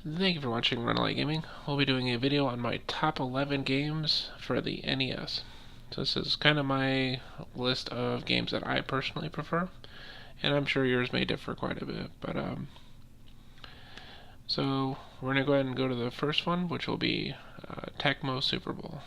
Thank you for watching Rundlii Gaming. We'll be doing a video on my top 11 games for the NES. So this is kind of my list of games that I personally prefer, and I'm sure yours may differ quite a bit. So we're going to go ahead and go to the first one, which will be Tecmo Super Bowl.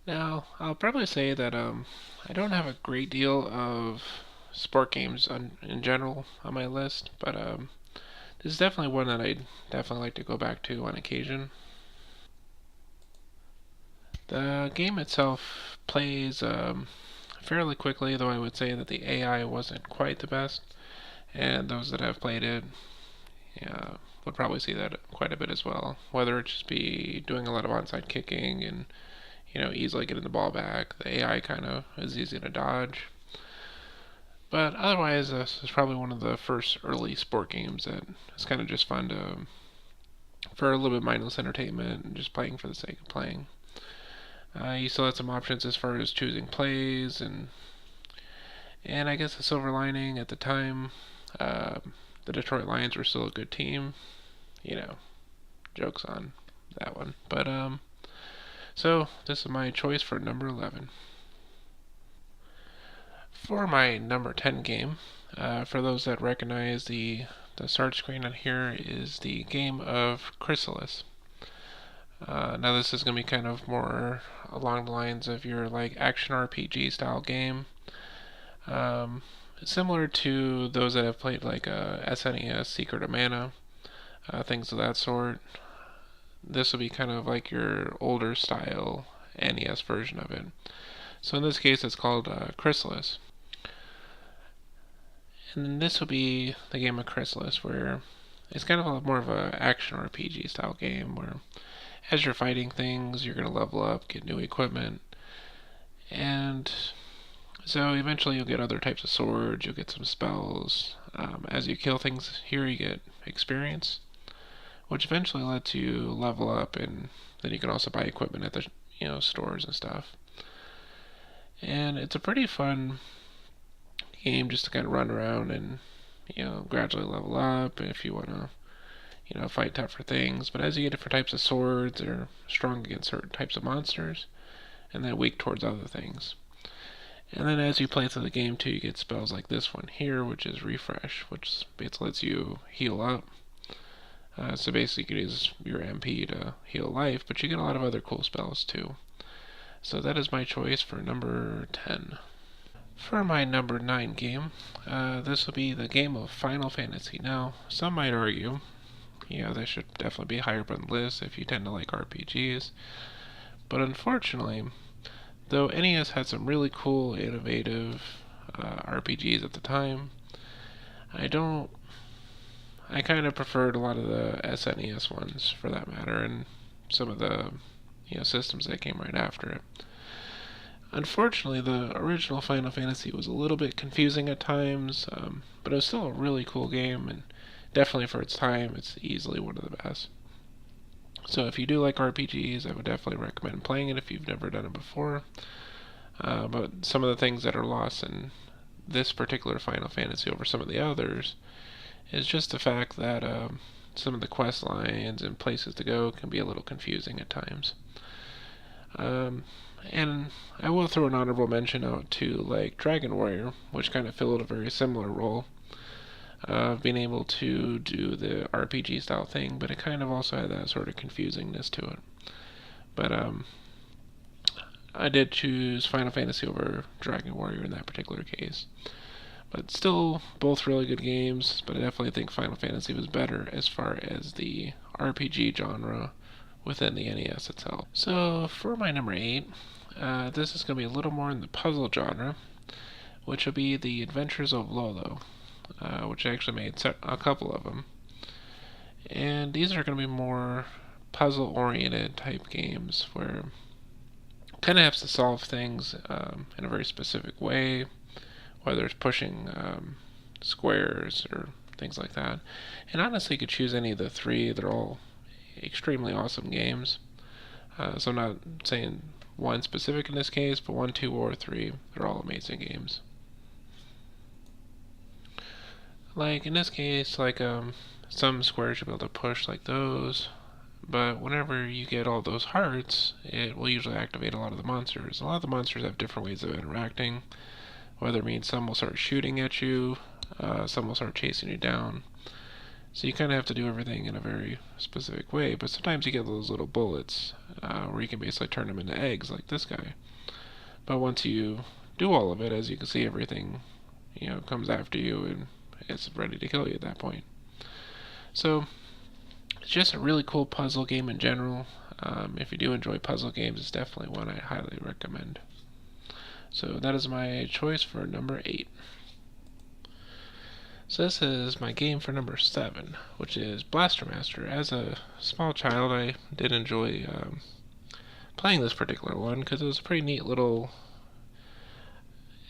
Now, I'll probably say that I don't have a great deal of sport games in general on my list, but this is definitely one that I'd definitely like to go back to on occasion. The game itself plays fairly quickly, though I would say that the AI wasn't quite the best, and those that have played it would probably see that quite a bit as well. Whether it just be doing a lot of onside kicking and easily getting the ball back, the AI kind of is easy to dodge. But otherwise, this is probably one of the first early sport games that is kind of just fun for a little bit mindless entertainment and just playing for the sake of playing. You still had some options as far as choosing plays, and I guess the silver lining at the time, the Detroit Lions were still a good team. Jokes on that one. So this is my choice for number 11. For my number 10 game, for those that recognize the start screen on here, is the game of Chrysalis. Now this is going to be kind of more along the lines of your action RPG style game. Similar to those that have played SNES, Secret of Mana, things of that sort. This will be kind of like your older style NES version of it. So in this case it's called Chrysalis. And then this will be the game of Chrysalis, where it's kind of more of an action RPG style game where as you're fighting things, you're going to level up, get new equipment, and so eventually you'll get other types of swords, you'll get some spells. As you kill things here, you get experience, which eventually lets you level up, and then you can also buy equipment at the stores and stuff. And it's a pretty fun game just to kind of run around and gradually level up if you want to fight tougher things. But as you get different types of swords, they're strong against certain types of monsters, and then weak towards other things. And then as you play through the game too, you get spells like this one here, which is Refresh, which basically lets you heal up. So basically you can use your MP to heal life, but you get a lot of other cool spells too. So that is my choice for number 10. For my number 9 game, this will be the game of Final Fantasy. Now, some might argue, this should definitely be higher up on the list if you tend to like RPGs. But unfortunately, though NES had some really cool, innovative RPGs at the time, I kind of preferred a lot of the SNES ones, for that matter, and some of the systems that came right after it. Unfortunately, the original Final Fantasy was a little bit confusing at times, but it was still a really cool game, and definitely for its time, it's easily one of the best. So if you do like RPGs, I would definitely recommend playing it if you've never done it before. But some of the things that are lost in this particular Final Fantasy over some of the others is just the fact that some of the quest lines and places to go can be a little confusing at times. And I will throw an honorable mention out to Dragon Warrior, which kind of filled a very similar role of being able to do the RPG style thing, but it kind of also had that sort of confusingness to it. But I did choose Final Fantasy over Dragon Warrior in that particular case. But still, both really good games, but I definitely think Final Fantasy was better as far as the RPG genre within the NES itself. So for my number 8, this is going to be a little more in the puzzle genre, which will be the Adventures of Lolo, which I actually made a couple of them. And these are going to be more puzzle-oriented type games where kind of have to solve things in a very specific way, whether it's pushing squares or things like that. And honestly, you could choose any of the three. They're all extremely awesome games. So I'm not saying one specific in this case, but 1, 2, or 3, they're all amazing games. Like in this case, like some squares you'll be able to push like those, but whenever you get all those hearts, it will usually activate a lot of the monsters. A lot of the monsters have different ways of interacting, whether it means some will start shooting at you, some will start chasing you down. So you kind of have to do everything in a very specific way, but sometimes you get those little bullets where you can basically turn them into eggs like this guy. But once you do all of it, as you can see, everything comes after you and it's ready to kill you at that point. So it's just a really cool puzzle game in general. If you do enjoy puzzle games, it's definitely one I highly recommend. So that is my choice for number 8. So this is my game for number 7, which is Blaster Master. As a small child, I did enjoy playing this particular one because it was a pretty neat little.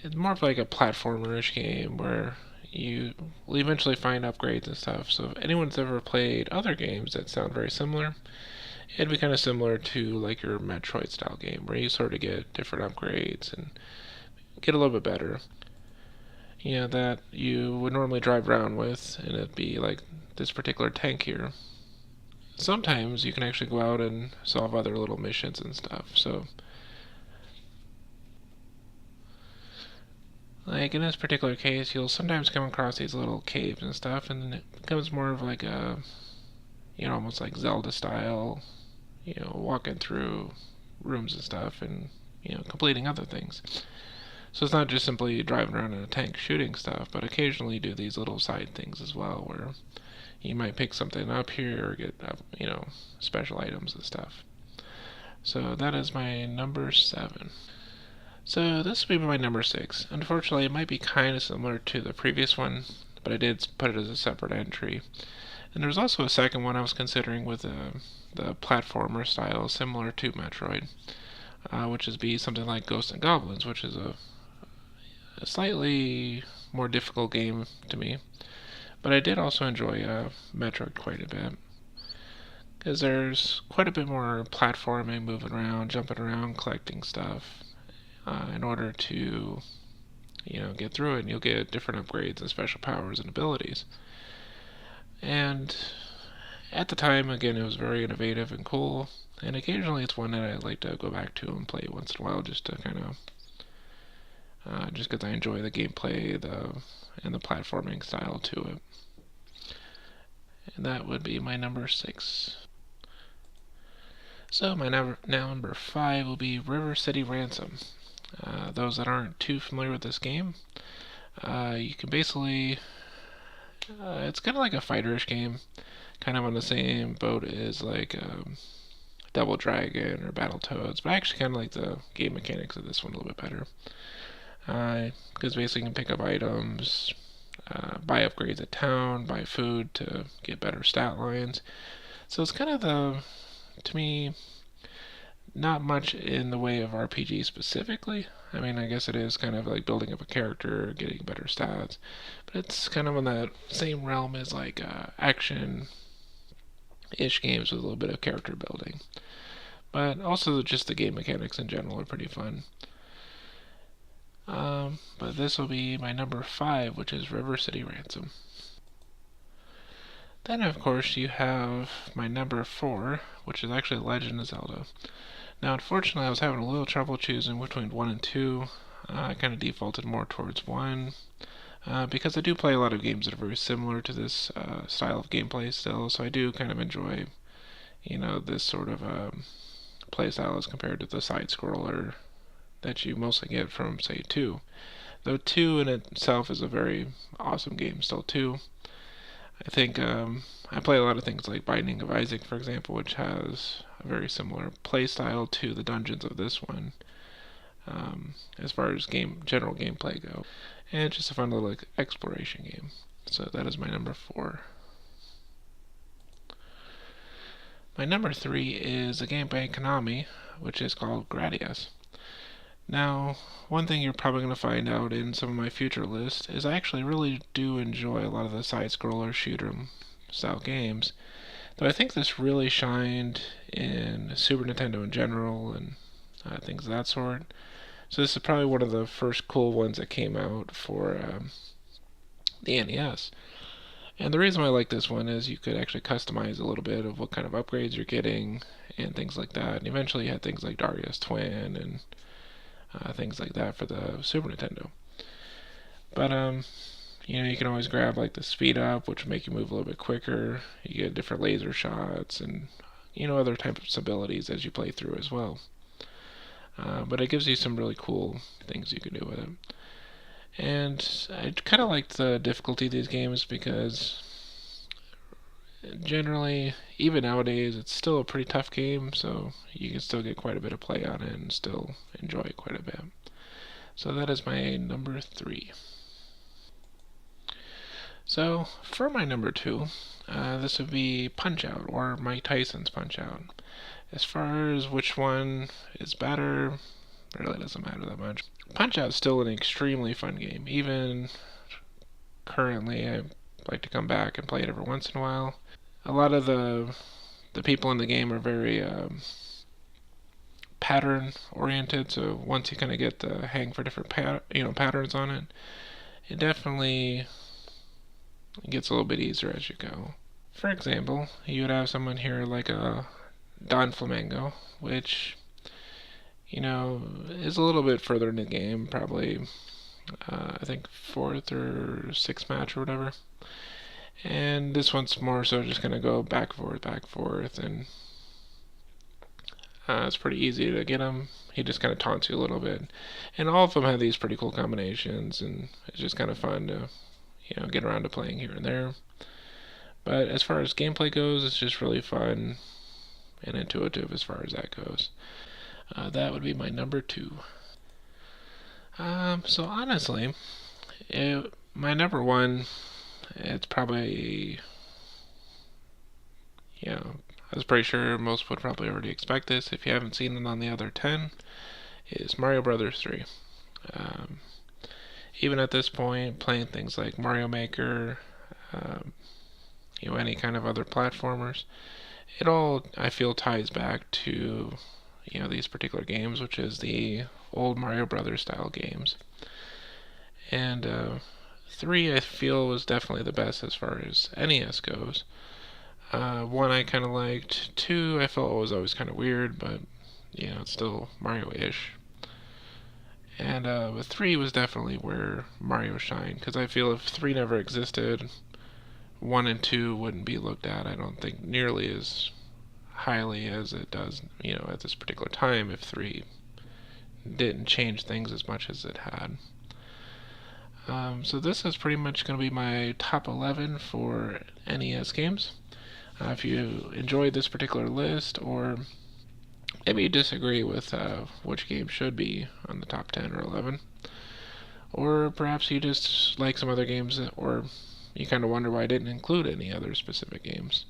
It's more of like a platformer-ish game where you will eventually find upgrades and stuff. So if anyone's ever played other games that sound very similar, it'd be kind of similar to like your Metroid style game where you sort of get different upgrades and get a little bit better. That you would normally drive around with, and it'd be like this particular tank here. Sometimes you can actually go out and solve other little missions and stuff. So, like in this particular case, you'll sometimes come across these little caves and stuff, and then it becomes more of like a, almost like Zelda style, walking through rooms and stuff, and completing other things. So it's not just simply driving around in a tank shooting stuff, but occasionally you do these little side things as well, where you might pick something up here or get special items and stuff. So that is my number 7. So this will be my number 6. Unfortunately, it might be kind of similar to the previous one, but I did put it as a separate entry. And there's also a second one I was considering with the platformer style, similar to Metroid, which is be something like Ghosts and Goblins, which is a slightly more difficult game to me. But I did also enjoy Metroid quite a bit, because there's quite a bit more platforming, moving around, jumping around, collecting stuff in order to get through it, and you'll get different upgrades and special powers and abilities. And at the time, again, it was very innovative and cool, and occasionally it's one that I like to go back to and play once in a while, just to kind of just because I enjoy the gameplay and the platforming style to it. And that would be my number 6. So my number 5 will be River City Ransom. Those that aren't too familiar with this game, you can basically, it's kind of like a fighter-ish game, kind of on the same boat as like Double Dragon or Battletoads, but I actually kind of like the game mechanics of this one a little bit better. Because basically you can pick up items, buy upgrades at town, buy food to get better stat lines. So it's kind of to me, not much in the way of RPG specifically. I mean, I guess it is kind of like building up a character, getting better stats, but it's kind of in that same realm as like action-ish games with a little bit of character building. But also just the game mechanics in general are pretty fun. But this will be my number 5, which is River City Ransom. Then, of course, you have my number 4, which is actually Legend of Zelda. Now, unfortunately, I was having a little trouble choosing between 1 and 2. I kind of defaulted more towards 1, because I do play a lot of games that are very similar to this style of gameplay still, so I do kind of enjoy, this sort of play style as compared to the side-scroller that you mostly get from, say, 2. Though 2 in itself is a very awesome game still, too. I think I play a lot of things like Binding of Isaac, for example, which has a very similar play style to the dungeons of this one, as far as general gameplay go. And it's just a fun little exploration game. So that is my number 4. My number 3 is a game by Konami, which is called Gradius. Now, one thing you're probably going to find out in some of my future lists is I actually really do enjoy a lot of the side-scroller shooter style games, though I think this really shined in Super Nintendo in general and things of that sort. So this is probably one of the first cool ones that came out for the NES. And the reason why I like this one is you could actually customize a little bit of what kind of upgrades you're getting and things like that. And eventually you had things like Darius Twin and things like that for the Super Nintendo. But you can always grab like the speed up, which will make you move a little bit quicker. You get different laser shots and other types of abilities as you play through as well. But it gives you some really cool things you can do with it. And I kind of like the difficulty of these games because generally, even nowadays, it's still a pretty tough game, so you can still get quite a bit of play on it and still enjoy it quite a bit. So that is my number 3. So for my number 2, this would be Punch Out, or Mike Tyson's Punch Out. As far as which one is better, it really doesn't matter that much. Punch Out is still an extremely fun game. Even currently, I like to come back and play it every once in a while. A lot of the people in the game are very pattern oriented, so once you kind of get the hang for different patterns on it, it definitely gets a little bit easier as you go. For example, you would have someone here like a Don Flamingo, which is a little bit further in the game, probably I think 4th or 6th match or whatever. And this one's more so just gonna go back and forth, and it's pretty easy to get him. He just kind of taunts you a little bit, and all of them have these pretty cool combinations, and it's just kind of fun to get around to playing here and there. But as far as gameplay goes, it's just really fun and intuitive as far as that goes. That would be my number 2. So honestly, my number 1, it's probably, I was pretty sure most would probably already expect this. If you haven't seen it on the other 10, is Mario Brothers 3. Um, Even at this point, playing things like Mario Maker, um, any kind of other platformers, it all, I feel, ties back to these particular games, which is the old Mario Brothers style games. And 3, I feel, was definitely the best as far as NES goes. 1 I kind of liked. 2 I felt was always kind of weird, but it's still Mario-ish. And but 3 was definitely where Mario shined, because I feel if 3 never existed, 1 and 2 wouldn't be looked at, I don't think, nearly as highly as it does, at this particular time, if 3 didn't change things as much as it had. So this is pretty much going to be my top 11 for NES games. If you enjoyed this particular list, or maybe you disagree with which game should be on the top 10 or 11, or perhaps you just like some other games, or you kind of wonder why I didn't include any other specific games,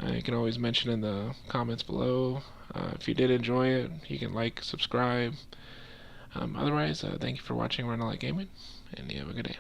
you can always mention in the comments below. If you did enjoy it, you can like, subscribe. Otherwise, thank you for watching Rundlii Gaming, and you have a good day.